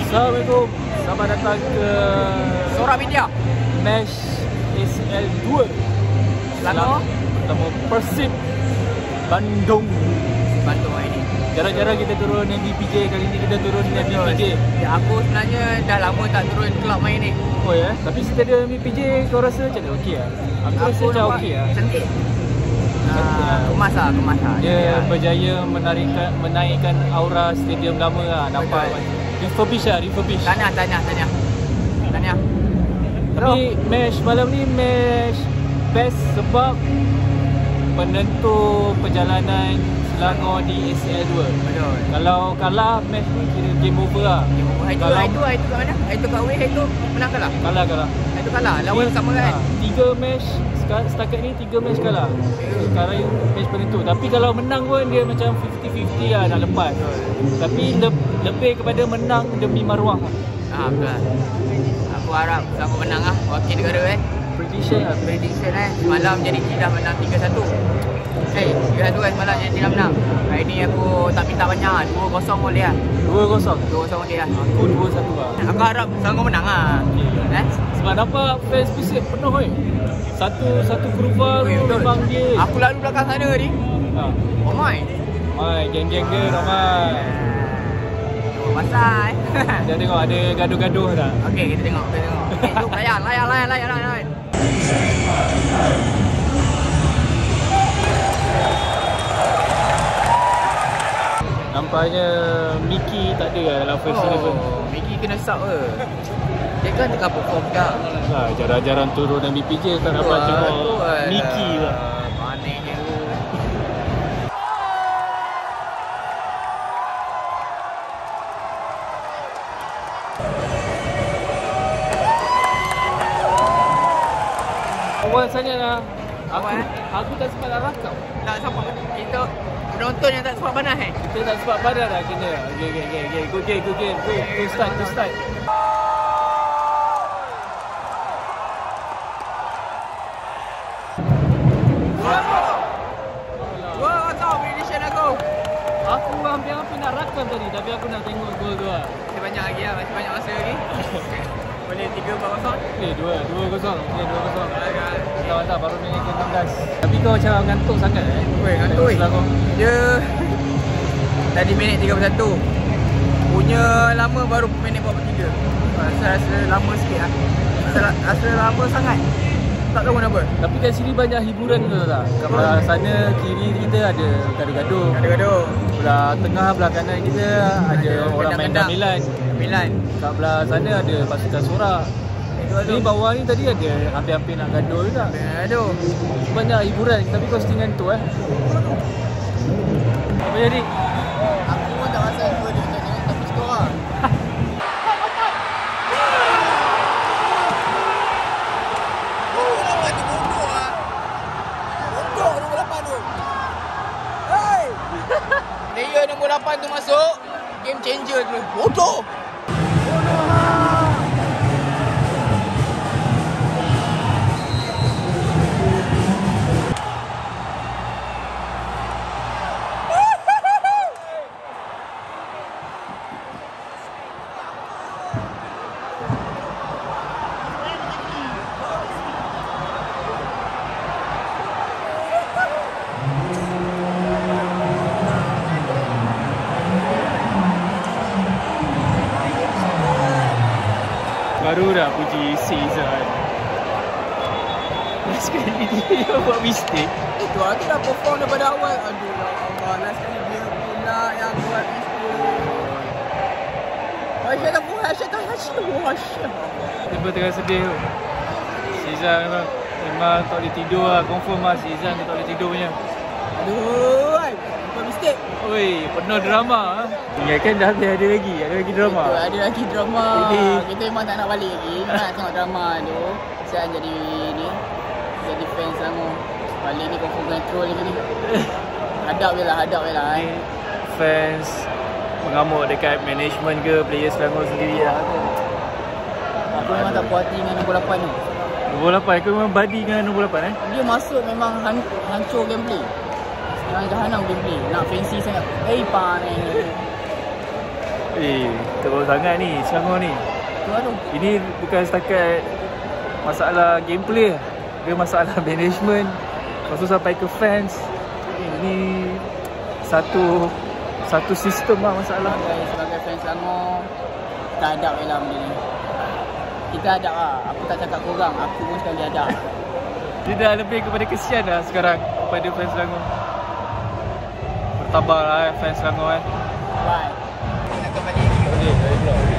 Assalamualaikum. Selamat datang ke Sora Media Match SL2 Selangor bertemu Persib Bandung. hari ni. Jarang-jarang kita turun MBPJ. Kali ni kita turun MBPJ. Ya, aku sebenarnya dah lama tak turun kelab main ni. Oh ya? Tapi stadium MBPJ kau rasa macam mana? Okey lah? Aku rasa macam okey lah. Cantik. Kemas lah. Dia berjaya menaikkan aura stadium lama lah. Nampak refurbish lah, refurbish. Tahniah. Tapi match malam ni match best sebab penentu perjalanan Selangor di SL2. Betul. Kalau kalah match ni kira game over lah. Itu kat mana? Itu kat away, itu menang kalah? Kalah. Itu kalah, lawan sama kan? 3 match setakat ni 3 match kalah. Sekarang match penentu. Tapi kalau menang pun dia macam 50-50 lah, nak lepas. Tapi lebih kepada menang demi maruah. Betul. Aku harap Selangor menang lah. Wakil negara Prediction Semalam jadi Cidah menang 3-1. 3-1 kan semalam jadi Cidah menang. Hari ni aku tak minta banyak, 2-0 boleh lah. 2-0 boleh lah. Aku 2-1 lah. Aku harap Selangor menang lah. Sebab nampak fans Persib penuh Satu kurva memang dia. Aku lalu belakang sana ni. Oh my. Geng-geng dia ramai. Pasal Kita tengok ada gaduh-gaduh tak? Okey, kita tengok. Okey, jom layan. Nampaknya Mickey tak ada dalam first 11. Mickey kena sub ke? Dia kan tengah perform tak? Jarang-jarang turun MBPJ tak dapat tengok Mickey lah. Mananya. Awal sangat lah. Aku tak sempat nak rakam. Tak sampai. Kita penonton yang tak sempat panas Kita tak sempat panas dah kena. Okay. Go start. Prediction aku. Aku hampir-hampir nak rakam tadi, tapi aku nak tengok gol tu lah. Masih banyak lagi lah, masih banyak masa lagi. Boleh 3-4-0? Boleh 2-0. Mantap, baru minit ke-16. Tapi kau macam ngantuk sangat Ngantuk Dia tadi minit 31. Punya lama baru minit 43. Rasa lama sikit lah. Rasa lama sangat. Tak tahu kenapa. Tapi kat sini banyak hiburan tu tak? Kat belah sana kiri kita ada gaduh-gaduh. Belah tengah, belah kanan kita ada orang main gamelan. Kat belah sana ada pasukan sorak. Ni bawah ni tadi ada hampir-hampir nak gaduh juga. Banyak hiburan tapi kau setinggan tu Apa jadi? Aku pun tak rasa apa dia nak tengok tapi skor lah. Player nombor 8 tu masuk, game changer tu. Bodoh. Baru dah puji Season. Sekali dia buat mistake. Itu aku dah perform daripada awal. Aduh Allah, last kali dia pula yang buat mistake. Tiba tengah sedih tu. Season memang tak boleh tidur lah. Confirm lah Season dia tak boleh tidur punya. Aduh, buat mistake. Oi, penuh drama. Ingatkan dah ada lagi drama. Betul, ada lagi drama. Kita memang tak nak balik lagi. Nak tengok drama tu. Saya jadi fans Selangor. Balik ni confirm control lagi ni. Hadap je lah. Fans mengamuk dekat management ke player Selangor sendiri lah. Aku memang tak puas hati dengan nombor 8 tu. Nombor 8 ke memang badi dengan nombor 8 Dia masuk memang hancur gameplay. Yang jahanam gameplay. Nak fancy sangat. Panik. Teruk sangat ni Selangor ni. Ini bukan setakat masalah gameplay, dia masalah management. Lepas tu sampai ke fans. Ini satu sistem lah masalah. Sebagai fans Selangor, kita adab je lah benda ni. Kita adab lah. Aku tak cakap korang, aku pun sekali adab. Dia dah lebih kepada kesian lah sekarang kepada fans Selangor. Bertabah lah fans Selangor. Bye. Nak kembali.